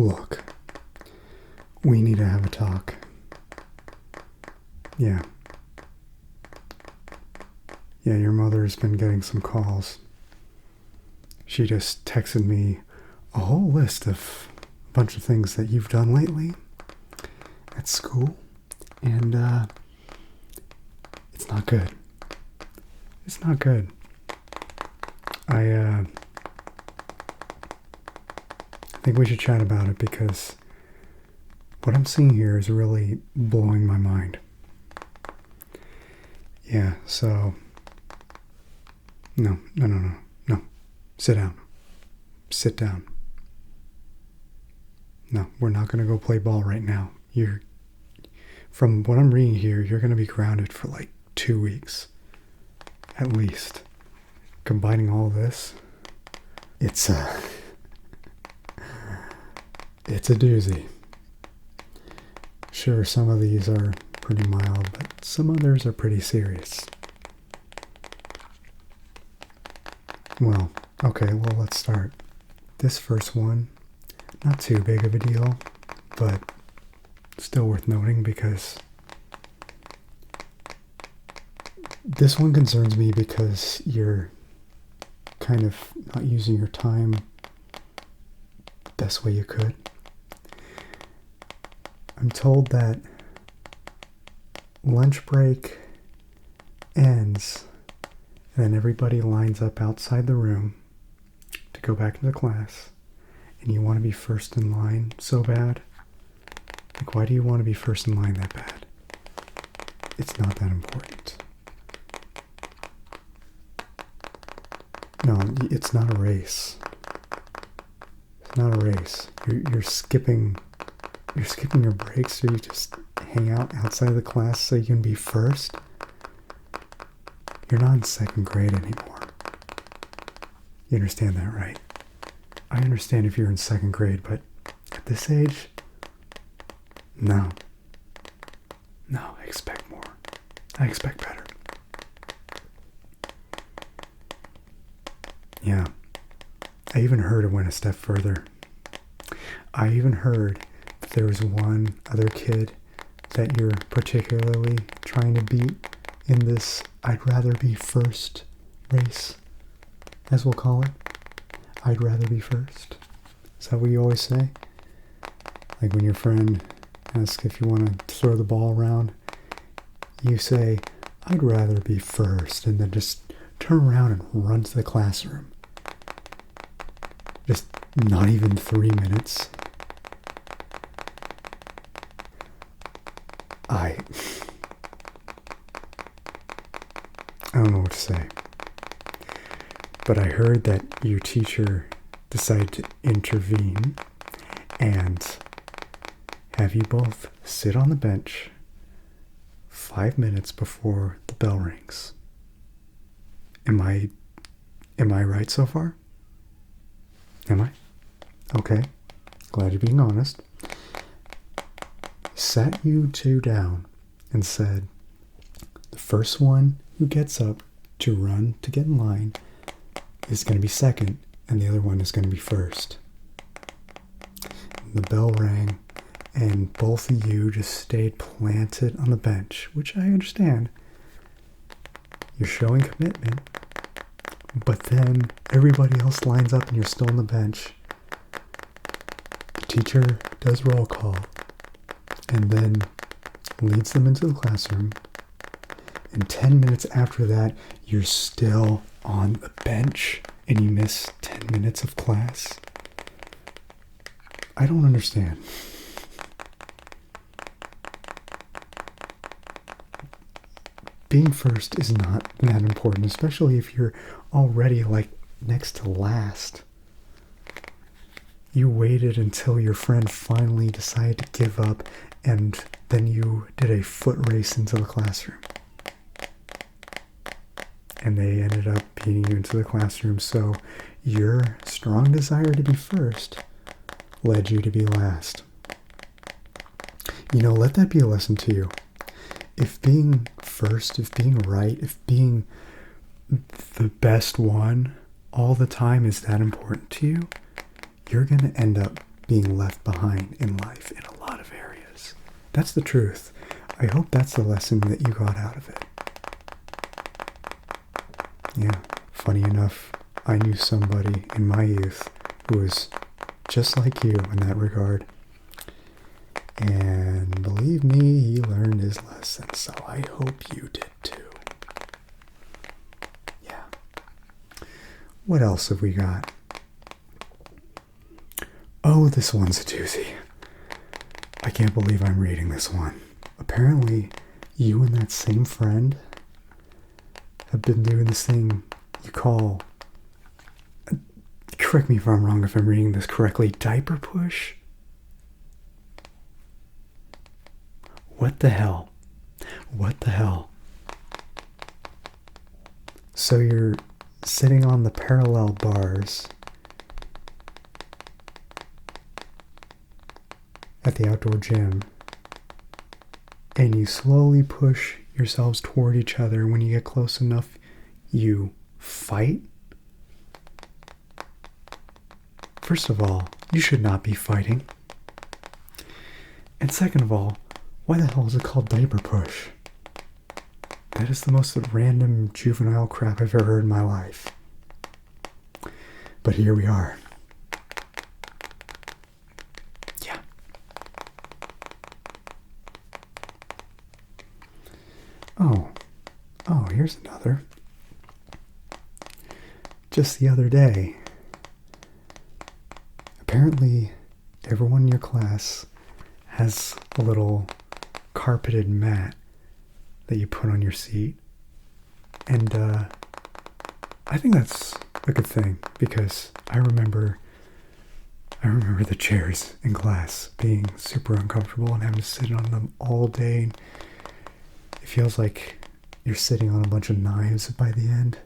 Look, we need to have a talk. Yeah. Yeah, your mother's been getting some calls. She just texted me a whole list of a bunch of things that you've done lately at school, and it's not good. It's not good. I think we should chat about it because what I'm seeing here is really blowing my mind. Yeah, so no. Sit down. No, we're not going to go play ball right now. From what I'm reading here, you're going to be grounded for like 2 weeks. At least. Combining all this, it's a doozy. Sure, some of these are pretty mild, but some others are pretty serious. Well, let's start. This first one, not too big of a deal, but still worth noting because this one concerns me because you're kind of not using your time the best way you could. I'm told that lunch break ends and then everybody lines up outside the room to go back into class, and you want to be first in line so bad. Like, why do you want to be first in line that bad? It's not that important. No, it's not a race. It's not a race. You're skipping your breaks, so you just hang out outside of the class so you can be first. You're not in second grade anymore. You understand that, right? I understand if you're in second grade, but at this age, no. No, I expect more. I expect better. Yeah. I even heard it went a step further. I even heard that there was one other kid that you're particularly trying to beat in this I'd rather be first race, as we'll call it. I'd rather be first. Is that what you always say? Like when your friend asks if you want to throw the ball around, you say, I'd rather be first, and then just turn around and run to the classroom. Just not even 3 minutes. I don't know what to say. But I heard that your teacher decided to intervene and have you both sit on the bench 5 minutes before the bell rings. Am I right so far? Am I? Okay. Glad you're being honest. Sat you two down and said, the first one who gets up to run to get in line is going to be second, and the other one is going to be first. The bell rang, and both of you just stayed planted on the bench, which I understand. You're showing commitment, but then everybody else lines up and you're still on the bench. The teacher does roll call, and then leads them into the classroom. And 10 minutes after that, you're still on the bench and you miss 10 minutes of class. I don't understand. Being first is not that important, especially if you're already like next to last. You waited until your friend finally decided to give up, and then you did a foot race into the classroom. And they ended up beating you into the classroom, so your strong desire to be first led you to be last. Let that be a lesson to you. If being first, if being right, if being the best one all the time is that important to you, you're going to end up being left behind in life in a lot of areas. That's the truth. I hope that's the lesson that you got out of it. Yeah, funny enough, I knew somebody in my youth who was just like you in that regard. And believe me, he learned his lesson, so I hope you did too. Yeah. What else have we got? Oh, this one's a doozy. I can't believe I'm reading this one. Apparently, you and that same friend have been doing this thing you call, correct me if I'm wrong if I'm reading this correctly, diaper push? What the hell? What the hell? So you're sitting on the parallel bars at the outdoor gym, and you slowly push yourselves toward each other. When you get close enough, you fight? First of all, you should not be fighting. And second of all, why the hell is it called diaper push? That is the most random juvenile crap I've ever heard in my life. But here we are. Yeah. Oh, here's another. Just the other day, apparently everyone in your class has a little carpeted mat that you put on your seat. And I think that's a good thing, because I remember the chairs in class being super uncomfortable and having to sit on them all day. And it feels like you're sitting on a bunch of knives by the end.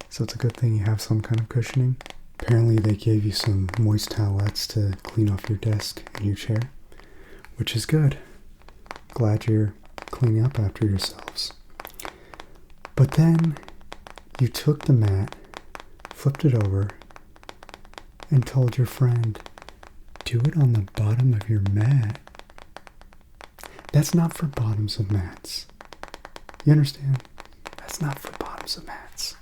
So it's a good thing you have some kind of cushioning. Apparently they gave you some moist towelettes to clean off your desk and your chair, which is good. Glad you're cleaning up after yourselves. But then you took the mat, flipped it over, and told your friend, do it on the bottom of your mat. That's not for bottoms of mats. You understand? That's not for bottoms of mats.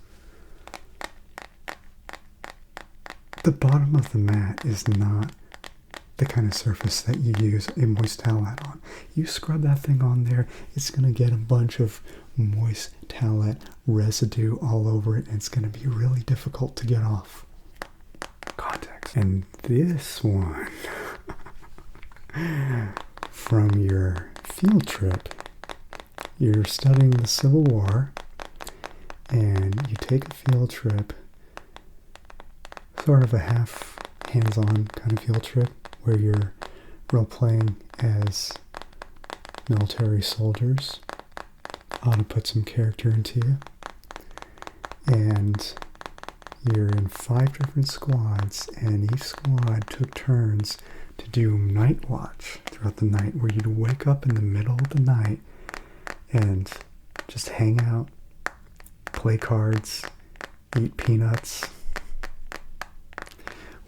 The bottom of the mat is not the kind of surface that you use a moist towelette on. You scrub that thing on there, it's going to get a bunch of moist towelette residue all over it, and it's going to be really difficult to get off. Context. And this one, from your field trip, you're studying the Civil War, and you take a field trip, sort of a half hands-on kind of field trip, where you're role-playing as military soldiers. I want to put some character into you. And you're in 5 different squads, and each squad took turns to do night watch throughout the night, where you'd wake up in the middle of the night and just hang out, play cards, eat peanuts.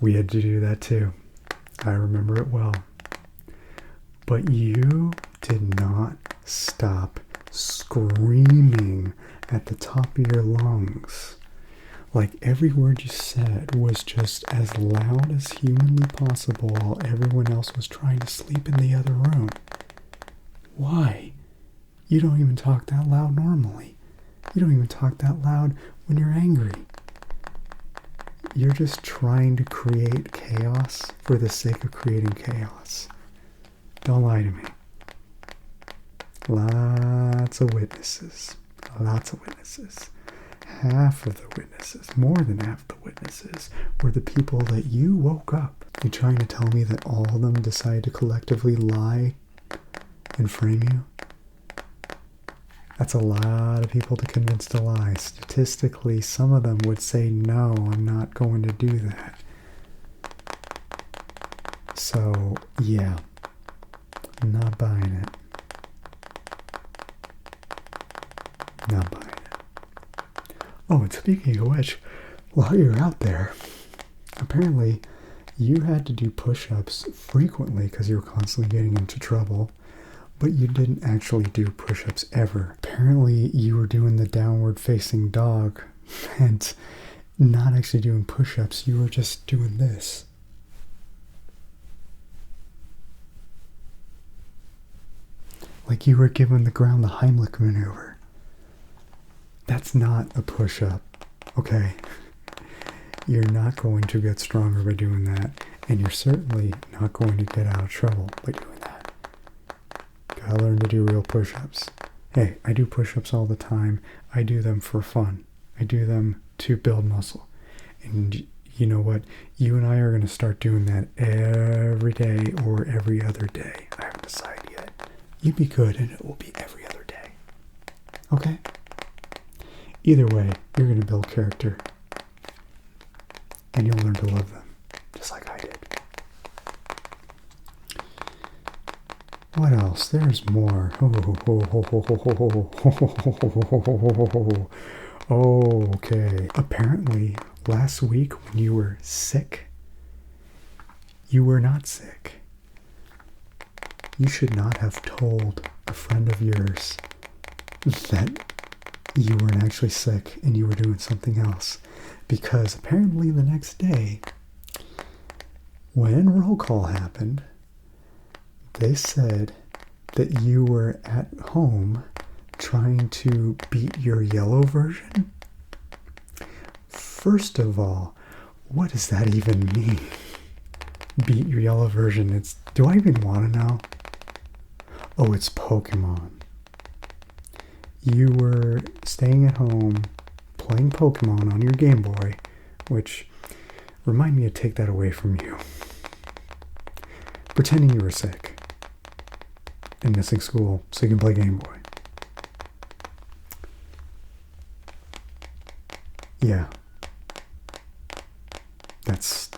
We had to do that too. I remember it well. But you did not stop screaming at the top of your lungs. Like every word you said was just as loud as humanly possible while everyone else was trying to sleep in the other room. Why? You don't even talk that loud normally. You don't even talk that loud when you're angry. You're just trying to create chaos for the sake of creating chaos. Don't lie to me. Lots of witnesses. Lots of witnesses. Half of the witnesses, more than half the witnesses, were the people that you woke up. You trying to tell me that all of them decided to collectively lie and frame you? That's a lot of people to convince to lie. Statistically, some of them would say, no, I'm not going to do that. So, yeah, I'm not buying it. Not buying it. Oh, and speaking of which, while you're out there, apparently You had to do push-ups frequently because you were constantly getting into trouble, but you didn't actually do push-ups ever. Apparently, you were doing the downward facing dog and not actually doing push-ups. You were just doing this. Like you were giving the ground the Heimlich maneuver. That's not a push-up, okay? You're not going to get stronger by doing that, and you're certainly not going to get out of trouble by doing that. Gotta learn to do real push-ups. Hey, I do push-ups all the time. I do them for fun. I do them to build muscle. And you know what? You and I are going to start doing that every day or every other day. I haven't decided yet. You be good and it will be every other day. Okay? Either way, you're going to build character. And you'll learn to love them. Just like I did. What else? There's more. Okay. Apparently, last week when you were sick, you were not sick. You should not have told a friend of yours that you weren't actually sick and you were doing something else. Because apparently the next day, when roll call happened, they said that you were at home trying to beat your yellow version. First of all, what does that even mean? Beat your yellow version. Do I even want to know? Oh, it's Pokemon. You were staying at home playing Pokemon on your Game Boy, which remind me to take that away from you. Pretending you were sick and missing school so you can play Game Boy. Yeah. That's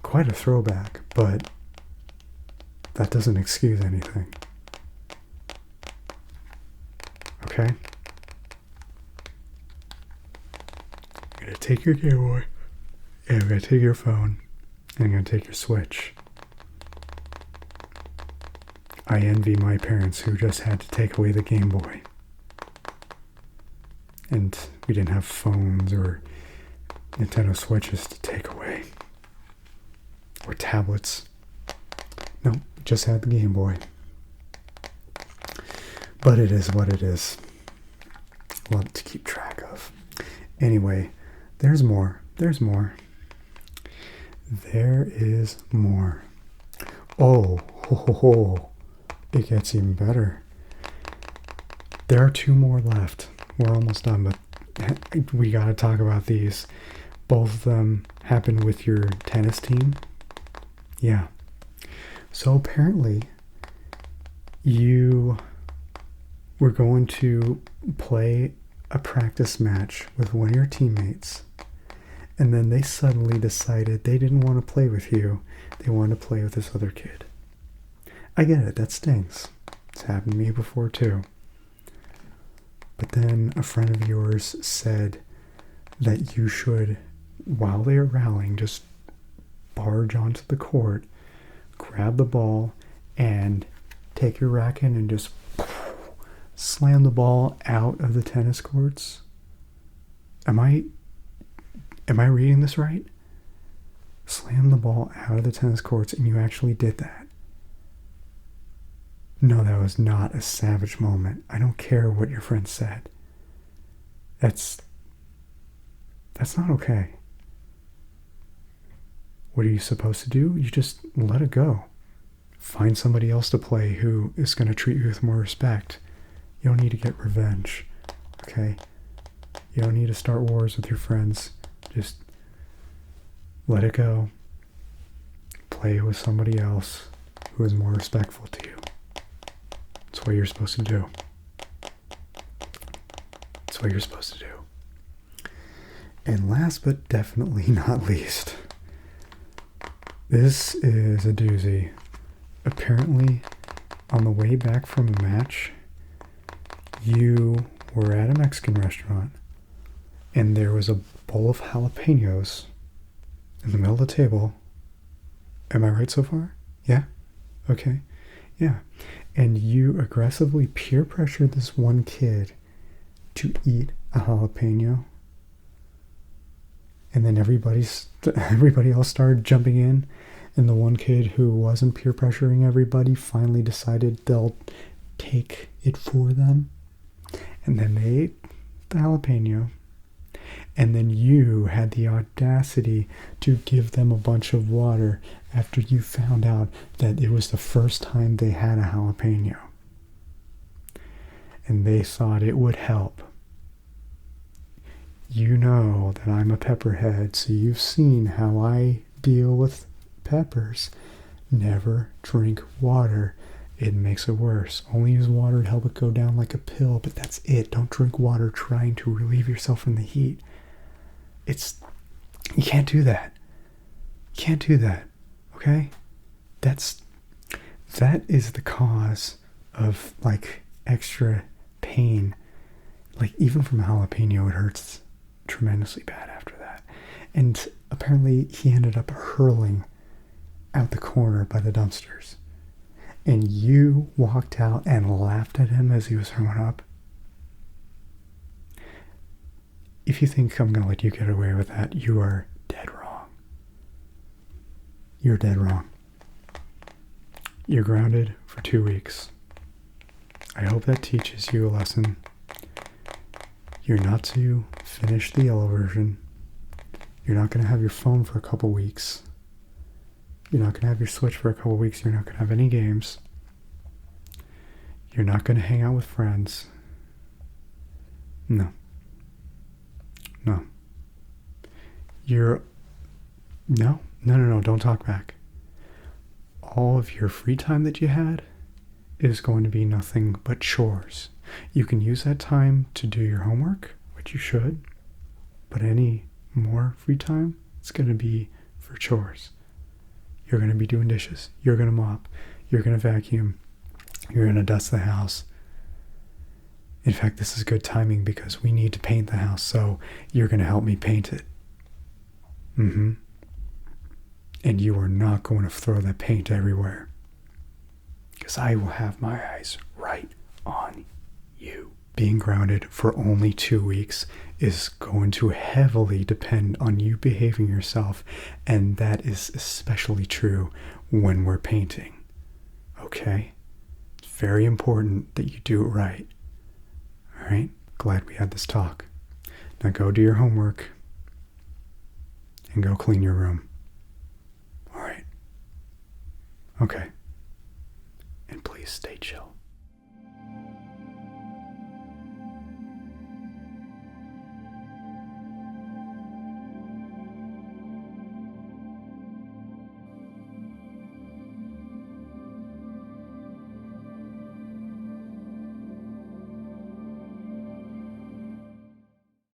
quite a throwback, but that doesn't excuse anything. Okay? I'm going to take your Game Boy, and I'm going to take your phone, and I'm going to take your Switch. I envy my parents who just had to take away the Game Boy. And we didn't have phones or Nintendo Switches to take away. Or tablets. No, we just had the Game Boy. But it is what it is. A lot to keep track of. Anyway, there's more. There's more. There is more. Oh, ho, ho, ho. It gets even better. There are 2 more left. We're almost done, but we gotta talk about these. Both of them happened with your tennis team. Yeah. So apparently, you were going to play a practice match with one of your teammates, and then they suddenly decided they didn't want to play with you. They wanted to play with this other kid. I get it. That stings. It's happened to me before too. But then a friend of yours said that you should, while they are rallying, just barge onto the court, grab the ball, and take your racket and just slam the ball out of the tennis courts. Am I reading this right? Slam the ball out of the tennis courts, and you actually did that. No, that was not a savage moment. I don't care what your friend said. That's not okay. What are you supposed to do? You just let it go. Find somebody else to play who is going to treat you with more respect. You don't need to get revenge, okay? You don't need to start wars with your friends. Just let it go. Play with somebody else who is more respectful to you. That's what you're supposed to do. That's what you're supposed to do. And last but definitely not least, this is a doozy. Apparently, on the way back from a match, you were at a Mexican restaurant, and there was a bowl of jalapenos in the middle of the table. Am I right so far? Yeah? Okay. Yeah. And you aggressively peer pressured this one kid to eat a jalapeno. And then everybody else started jumping in. And the one kid who wasn't peer pressuring everybody finally decided they'll take it for them. And then they ate the jalapeno. And then you had the audacity to give them a bunch of water after you found out that it was the first time they had a jalapeno. And they thought it would help. You know that I'm a pepperhead, so you've seen how I deal with peppers. Never drink water. It makes it worse. Only use water to help it go down like a pill, but that's it. Don't drink water trying to relieve yourself from the heat. You can't do that. You can't do that. Okay? That is the cause of like extra pain. Like even from a jalapeno, it hurts tremendously bad after that. And apparently he ended up hurling out the corner by the dumpsters. And you walked out and laughed at him as he was hurling up. If you think I'm going to let you get away with that, you are dead wrong. You're dead wrong. You're grounded for 2 weeks. I hope that teaches you a lesson. You're not to finish the yellow version. You're not going to have your phone for a couple weeks. You're not going to have your Switch for a couple weeks. You're not going to have any games. You're not going to hang out with friends. No. No. No, don't talk back. All of your free time that you had is going to be nothing but chores. You can use that time to do your homework, which you should, but any more free time, it's going to be for chores. You're going to be doing dishes. You're going to mop. You're going to vacuum. You're going to dust the house. In fact, this is good timing because we need to paint the house, so you're going to help me paint it. And you are not going to throw that paint everywhere, because I will have my eyes right on you. Being grounded for only 2 weeks is going to heavily depend on you behaving yourself, and that is especially true when we're painting. Okay? It's very important that you do it right. All right? Glad we had this talk. Now go do your homework and go clean your room. All right? Okay. And please stay chill.